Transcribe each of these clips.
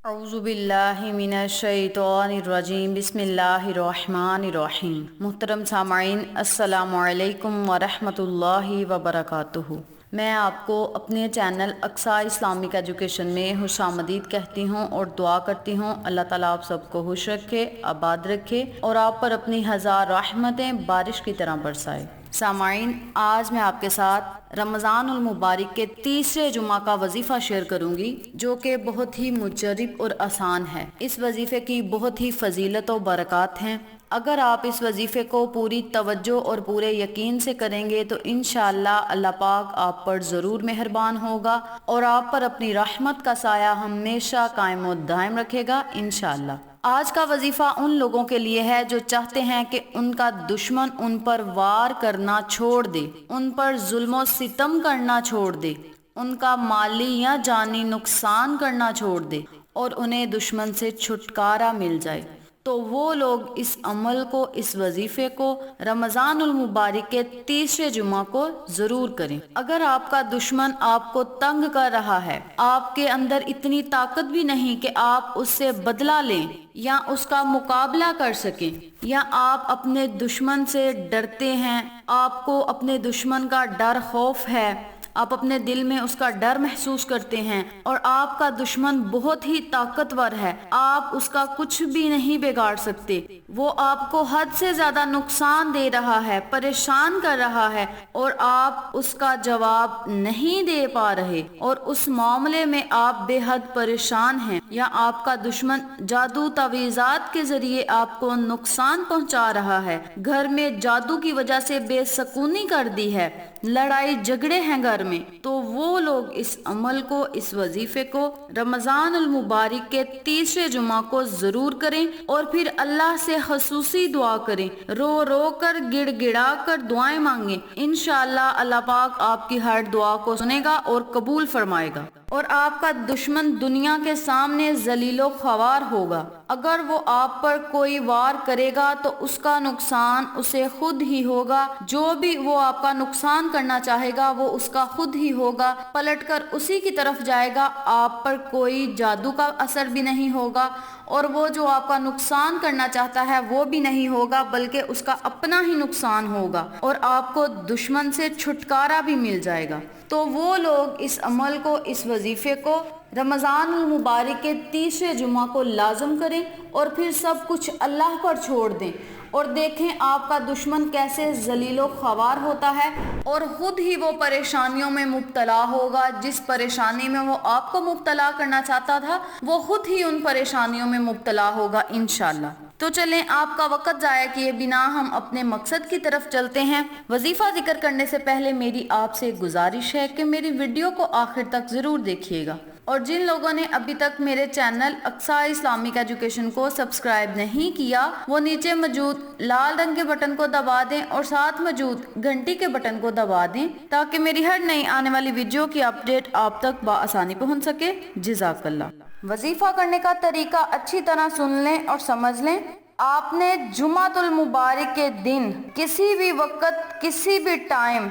اعوذ باللہ من الشیطان الرجیم بسم اللہ الرحمن الرحیم۔ محترم سامعین، السلام علیکم ورحمۃ اللہ وبرکاتہ۔ میں آپ کو اپنے چینل اقصا اسلامک ایجوکیشن میں خوش آمدید کہتی ہوں اور دعا کرتی ہوں اللہ تعالیٰ آپ سب کو خوش رکھے، آباد رکھے اور آپ پر اپنی ہزار رحمتیں بارش کی طرح برسائے۔ سامعین، آج میں آپ کے ساتھ رمضان المبارک کے تیسرے جمعہ کا وظیفہ شیئر کروں گی، جو کہ بہت ہی مجرب اور آسان ہے۔ اس وظیفے کی بہت ہی فضیلت و برکات ہیں۔ اگر آپ اس وظیفے کو پوری توجہ اور پورے یقین سے کریں گے تو انشاءاللہ اللہ پاک آپ پر ضرور مہربان ہوگا اور آپ پر اپنی رحمت کا سایہ ہمیشہ قائم و دائم رکھے گا انشاءاللہ۔ آج کا وظیفہ ان لوگوں کے لیے ہے جو چاہتے ہیں کہ ان کا دشمن ان پر وار کرنا چھوڑ دے، ان پر ظلم و ستم کرنا چھوڑ دے، ان کا مالی یا جانی نقصان کرنا چھوڑ دے اور انہیں دشمن سے چھٹکارا مل جائے، تو وہ لوگ اس عمل کو، اس وظیفے کو رمضان المبارک کے تیسرے جمعہ کو ضرور کریں۔ اگر آپ کا دشمن آپ کو تنگ کر رہا ہے، آپ کے اندر اتنی طاقت بھی نہیں کہ آپ اس سے بدلہ لیں یا اس کا مقابلہ کر سکیں، یا آپ اپنے دشمن سے ڈرتے ہیں، آپ کو اپنے دشمن کا ڈر خوف ہے، آپ اپنے دل میں اس کا ڈر محسوس کرتے ہیں اور آپ کا دشمن بہت ہی طاقتور ہے، آپ اس کا کچھ بھی نہیں بگاڑ سکتے، وہ آپ کو حد سے زیادہ نقصان دے رہا ہے، پریشان کر رہا ہے اور آپ اس کا جواب نہیں دے پا رہے اور اس معاملے میں آپ بے حد پریشان ہیں، یا آپ کا دشمن جادو تعویذات کے ذریعے آپ کو نقصان پہنچا رہا ہے، گھر میں جادو کی وجہ سے بے سکونی کر دی ہے، لڑائی جھگڑے ہیں گھر میں، تو وہ لوگ اس عمل کو، اس وظیفے کو رمضان المبارک کے تیسرے جمعہ کو ضرور کریں اور پھر اللہ سے خصوصی دعا کریں، رو رو کر گڑ گڑا کر دعائیں مانگیں، انشاءاللہ اللہ پاک آپ کی ہر دعا کو سنے گا اور قبول فرمائے گا اور آپ کا دشمن دنیا کے سامنے ذلیل و خوار ہوگا۔ اگر وہ آپ پر کوئی وار کرے گا تو اس کا نقصان اسے خود ہی ہوگا، جو بھی وہ آپ کا نقصان کرنا چاہے گا وہ اس کا خود ہی ہوگا، پلٹ کر اسی کی طرف جائے گا، آپ پر کوئی جادو کا اثر بھی نہیں ہوگا اور وہ جو آپ کا نقصان کرنا چاہتا ہے وہ بھی نہیں ہوگا، بلکہ اس کا اپنا ہی نقصان ہوگا اور آپ کو دشمن سے چھٹکارا بھی مل جائے گا۔ تو وہ لوگ اس عمل کو، اس وظیفے کو رمضان المبارک کے تیسرے جمعہ کو لازم کریں اور پھر سب کچھ اللہ پر چھوڑ دیں اور دیکھیں آپ کا دشمن کیسے ذلیل و خوار ہوتا ہے اور خود ہی وہ پریشانیوں میں مبتلا ہوگا، جس پریشانی میں وہ آپ کو مبتلا کرنا چاہتا تھا وہ خود ہی ان پریشانیوں میں مبتلا ہوگا انشاءاللہ۔ تو چلیں آپ کا وقت ضائع کیے بنا ہم اپنے مقصد کی طرف چلتے ہیں۔ وظیفہ ذکر کرنے سے پہلے میری آپ سے گزارش ہے کہ میری ویڈیو کو آخر تک ضرور دیکھیے گا، اور جن لوگوں نے ابھی تک میرے چینل اقصا اسلامک ایجوکیشن کو سبسکرائب نہیں کیا وہ نیچے موجود لال رنگ کے بٹن کو دبا دیں اور ساتھ موجود گھنٹی کے بٹن کو دبا دیں تاکہ میری ہر نئی آنے والی ویڈیو کی اپڈیٹ آپ تک بآسانی پہنچ سکے۔ جزاک اللہ۔ وظیفہ کرنے کا طریقہ اچھی طرح سن لیں اور سمجھ لیں۔ آپ نے جمعۃ المبارک کے دن کسی بھی وقت، کسی بھی ٹائم،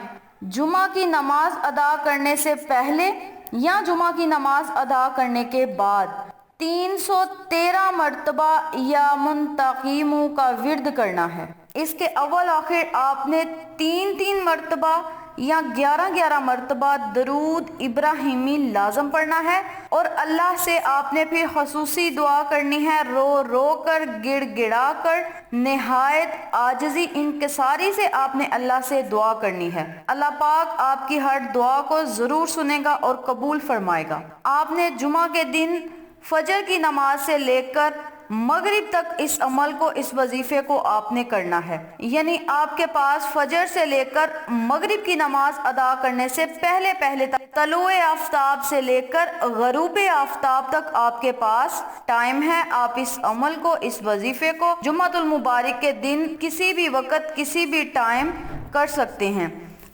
جمعہ کی نماز ادا کرنے سے پہلے یا جمعہ کی نماز ادا کرنے کے بعد 313 مرتبہ یا منتقیموں کا ورد کرنا ہے۔ اس کے اول آخر آپ نے 3 مرتبہ یا 11 مرتبہ درود ابراہیمی لازم پڑھنا ہے اور اللہ سے آپ نے پھر خصوصی دعا کرنی ہے، رو رو کر، گڑ گڑا کر، نہایت عاجزی انکساری سے آپ نے اللہ سے دعا کرنی ہے۔ اللہ پاک آپ کی ہر دعا کو ضرور سنے گا اور قبول فرمائے گا۔ آپ نے جمعہ کے دن فجر کی نماز سے لے کر مغرب تک اس عمل کو، اس وظیفے کو آپ نے کرنا ہے، یعنی آپ کے پاس فجر سے لے کر مغرب کی نماز ادا کرنے سے پہلے تک، طلوع آفتاب سے لے کر غروب آفتاب تک آپ کے پاس ٹائم ہے۔ آپ اس عمل کو، اس وظیفے کو جمعۃ المبارک کے دن کسی بھی وقت، کسی بھی ٹائم کر سکتے ہیں۔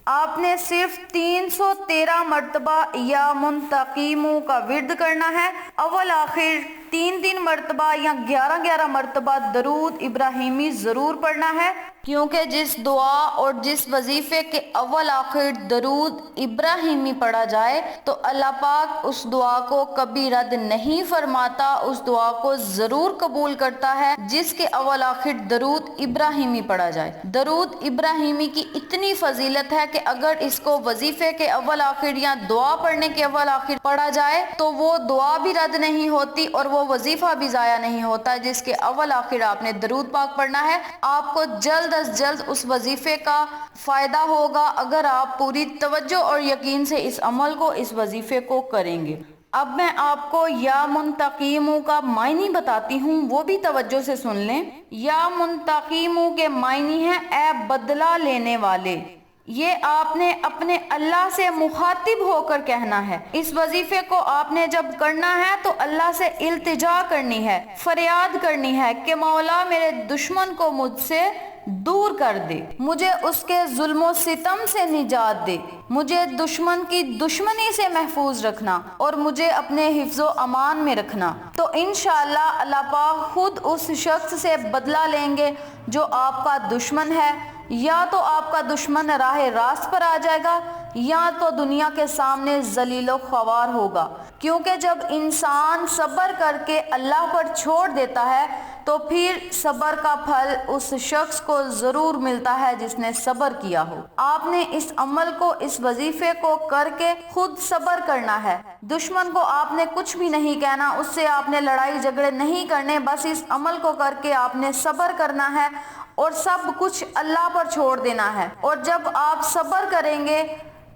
آپ نے صرف 313 مرتبہ یا منتقیموں کا ورد کرنا ہے، اول آخر 3 مرتبہ یا 11 مرتبہ درود ابراہیمی ضرور پڑھنا ہے، کیونکہ جس دعا اور جس وظیفے کے اول آخر درود ابراہیمی پڑھا جائے تو اللہ پاک اس دعا کو کبھی رد نہیں فرماتا، اس دعا کو ضرور قبول کرتا ہے جس کے اول آخر درود ابراہیمی پڑھا جائے۔ درود ابراہیمی کی اتنی فضیلت ہے کہ اگر اس کو وظیفے کے اول آخر یا دعا پڑھنے کے اول آخر پڑھا جائے تو وہ دعا بھی رد نہیں ہوتی اور وہ وظیفہ بھی ضائع نہیں ہوتا جس کے اول آخر آپ نے درود پاک پڑھنا ہے۔ آپ کو جلد از جلد اس وظیفے کا فائدہ ہوگا اگر آپ پوری توجہ اور یقین سے اس عمل کو، اس وظیفے کو کریں گے۔ اب میں آپ کو یا منتقیمو کا معنی بتاتی ہوں، وہ بھی توجہ سے سن لیں۔ یا منتقیمو کے معنی ہیں اے بدلہ لینے والے۔ یہ آپ نے اپنے اللہ سے مخاطب ہو کر کہنا ہے۔ اس وظیفے کو آپ نے جب کرنا ہے تو اللہ سے التجا کرنی ہے، فریاد کرنی ہے کہ مولا میرے دشمن کو مجھ سے دور کر دے، مجھے اس کے ظلم و ستم سے نجات دے، مجھے دشمن کی دشمنی سے محفوظ رکھنا اور مجھے اپنے حفظ و امان میں رکھنا۔ تو انشاءاللہ اللہ پاک خود اس شخص سے بدلہ لیں گے جو آپ کا دشمن ہے، یا تو آپ کا دشمن راہ راست پر آ جائے گا یا تو دنیا کے سامنے ذلیل و خوار ہوگا، کیونکہ جب انسان صبر کر کے اللہ پر چھوڑ دیتا ہے تو پھر صبر کا پھل اس شخص کو ضرور ملتا ہے جس نے صبر کیا ہو۔ آپ نے اس عمل کو، اس وظیفے کو کر کے خود صبر کرنا ہے۔ دشمن کو آپ نے کچھ بھی نہیں کہنا، اس سے آپ نے لڑائی جھگڑے نہیں کرنے، بس اس عمل کو کر کے آپ نے صبر کرنا ہے اور سب کچھ اللہ پر چھوڑ دینا ہے۔ اور جب آپ صبر کریں گے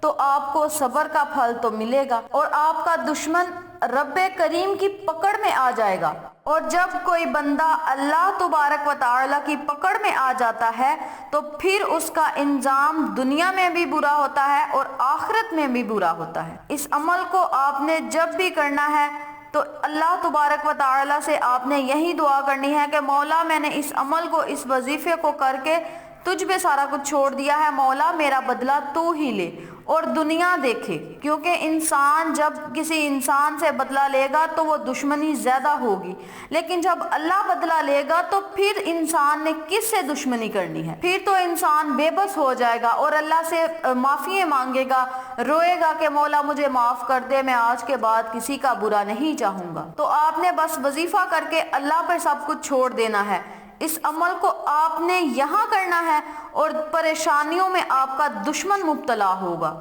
تو آپ کو صبر کا پھل تو ملے گا اور آپ کا دشمن رب کریم کی پکڑ میں آ جائے گا۔ اور جب کوئی بندہ اللہ تبارک و تعالی کی پکڑ میں آ جاتا ہے تو پھر اس کا انجام دنیا میں بھی برا ہوتا ہے اور آخرت میں بھی برا ہوتا ہے۔ اس عمل کو آپ نے جب بھی کرنا ہے تو اللہ تبارک و تعالی سے آپ نے یہی دعا کرنی ہے کہ مولا میں نے اس عمل کو، اس وظیفے کو کر کے تجھ پہ سارا کچھ چھوڑ دیا ہے، مولا میرا بدلہ تو ہی لے اور دنیا دیکھے، کیونکہ انسان جب کسی انسان سے بدلہ لے گا تو وہ دشمنی زیادہ ہوگی، لیکن جب اللہ بدلہ لے گا تو پھر انسان نے کس سے دشمنی کرنی ہے؟ پھر تو انسان بے بس ہو جائے گا اور اللہ سے معافی مانگے گا، روئے گا کہ مولا مجھے معاف کر دے، میں آج کے بعد کسی کا برا نہیں چاہوں گا۔ تو آپ نے بس وظیفہ کر کے اللہ پر سب کچھ چھوڑ دینا ہے۔ اس عمل کو آپ نے یہاں کرنا ہے اور پریشانیوں میں آپ کا دشمن مبتلا ہوگا۔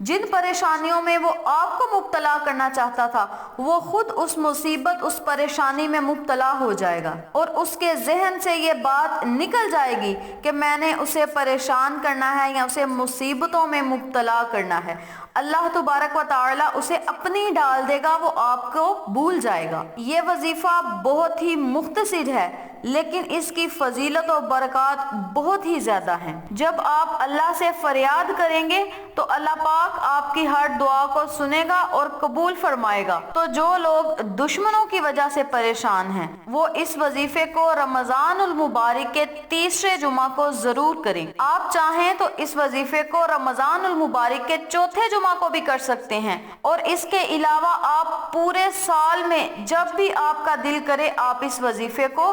جن پریشانیوں میں وہ آپ کو مبتلا کرنا چاہتا تھا وہ خود اس مصیبت، اس پریشانی میں مبتلا ہو جائے گا اور اس کے ذہن سے یہ بات نکل جائے گی کہ میں نے اسے پریشان کرنا ہے یا اسے مصیبتوں میں مبتلا کرنا ہے۔ اللہ تبارک و تعالی اسے اپنی ڈال دے گا، وہ آپ کو بھول جائے گا۔ یہ وظیفہ بہت ہی مختصر ہے لیکن اس کی فضیلت و برکات بہت ہی زیادہ ہیں۔ جب آپ اللہ سے فریاد کریں گے تو اللہ پاک آپ کی ہر دعا کو سنے گا اور قبول فرمائے گا۔ تو جو لوگ دشمنوں کی وجہ سے پریشان ہیں وہ اس وظیفے کو رمضان المبارک کے تیسرے جمعہ کو ضرور کریں۔ آپ چاہیں تو اس وظیفے کو رمضان المبارک کے چوتھے جمعہ کو بھی کر سکتے ہیں، اور اس کے علاوہ آپ پورے سال میں جب بھی آپ کا دل کرے آپ اس وظیفے کو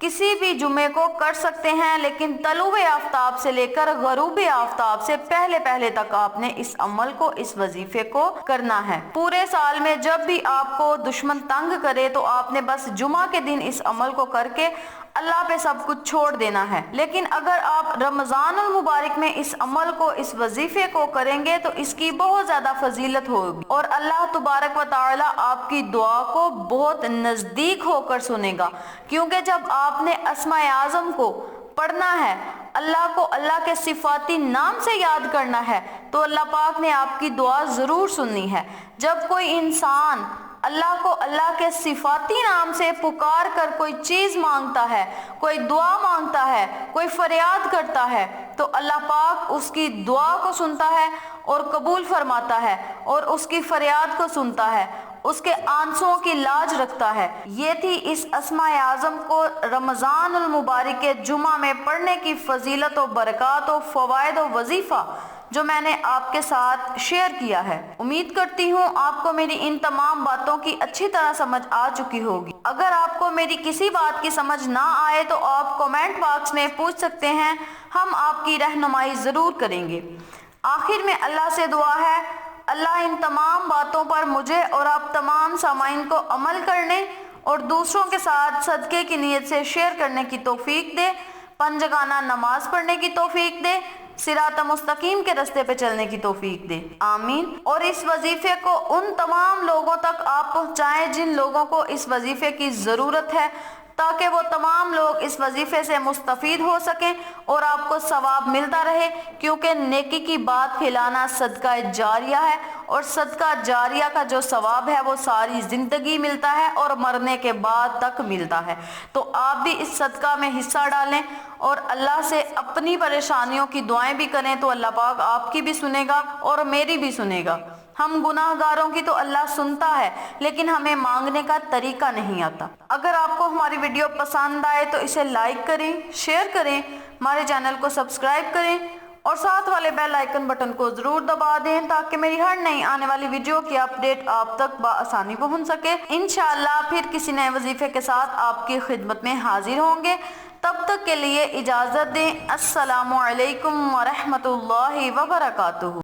کسی بھی جمعے کو کر سکتے ہیں، لیکن طلوع آفتاب سے لے کر غروب آفتاب سے پہلے تک آپ نے اس عمل کو، اس وظیفے کو کرنا ہے۔ پورے سال میں جب بھی آپ کو دشمن تنگ کرے تو آپ نے بس جمعہ کے دن اس عمل کو کر کے اللہ پہ سب کچھ چھوڑ دینا ہے۔ لیکن اگر آپ رمضان المبارک میں اس عمل کو، اس وظیفے کو کریں گے تو اس کی بہت زیادہ فضیلت ہوگی اور اللہ تبارک و تعالی آپ کی دعا کو بہت نزدیک ہو کر سنے گا، کیونکہ جب آپ نے اسماء اعظم کو پڑھنا ہے، اللہ کو اللہ کے صفاتی نام سے یاد کرنا ہے تو اللہ پاک نے آپ کی دعا ضرور سننی ہے۔ جب کوئی انسان اللہ کو اللہ کے صفاتی نام سے پکار کر کوئی چیز مانگتا ہے، کوئی دعا مانگتا ہے، کوئی فریاد کرتا ہے تو اللہ پاک اس کی دعا کو سنتا ہے اور قبول فرماتا ہے اور اس کی فریاد کو سنتا ہے، اس کے آنسوؤں کی لاج رکھتا ہے۔ یہ تھی اس اسماء اعظم کو رمضان المبارک کے جمعہ میں پڑھنے کی فضیلت و برکات و فوائد و وظیفہ۔ جو میں نے آپ کے ساتھ شیئر کیا ہے۔ امید کرتی ہوں آپ کو میری ان تمام باتوں کی اچھی طرح سمجھ آ چکی ہوگی۔ اگر آپ کو میری کسی بات کی سمجھ نہ آئے تو آپ کومنٹ باکس میں پوچھ سکتے ہیں، ہم آپ کی رہنمائی ضرور کریں گے۔ آخر میں اللہ سے دعا ہے، اللہ ان تمام باتوں پر مجھے اور آپ تمام سامعین کو عمل کرنے اور دوسروں کے ساتھ صدقے کی نیت سے شیئر کرنے کی توفیق دے، پنجگانہ نماز پڑھنے کی توفیق دے، صراط مستقیم کے راستے پہ چلنے کی توفیق دے، آمین۔ اور اس وظیفے کو ان تمام لوگوں تک آپ پہنچائیں جن لوگوں کو اس وظیفے کی ضرورت ہے، تاکہ وہ تمام لوگ اس وظیفے سے مستفید ہو سکیں اور آپ کو ثواب ملتا رہے، کیونکہ نیکی کی بات پھیلانا صدقہ جاریہ ہے، اور صدقہ جاریہ کا جو ثواب ہے وہ ساری زندگی ملتا ہے اور مرنے کے بعد تک ملتا ہے۔ تو آپ بھی اس صدقہ میں حصہ ڈالیں اور اللہ سے اپنی پریشانیوں کی دعائیں بھی کریں، تو اللہ پاک آپ کی بھی سنے گا اور میری بھی سنے گا۔ ہم گناہ گاروں کی تو اللہ سنتا ہے، لیکن ہمیں مانگنے کا طریقہ نہیں آتا۔ اگر آپ کو ہماری ویڈیو پسند آئے تو اسے لائک کریں، شیئر کریں، ہمارے چینل کو سبسکرائب کریں اور ساتھ والے بیل آئیکن بٹن کو ضرور دبا دیں تاکہ میری ہر نئی آنے والی ویڈیو کی اپڈیٹ آپ تک بآسانی پہنچ سکے۔ انشاءاللہ پھر کسی نئے وظیفے کے ساتھ آپ کی خدمت میں حاضر ہوں گے۔ تب تک کے لیے اجازت دیں۔ السلام علیکم ورحمۃ اللہ وبرکاتہ۔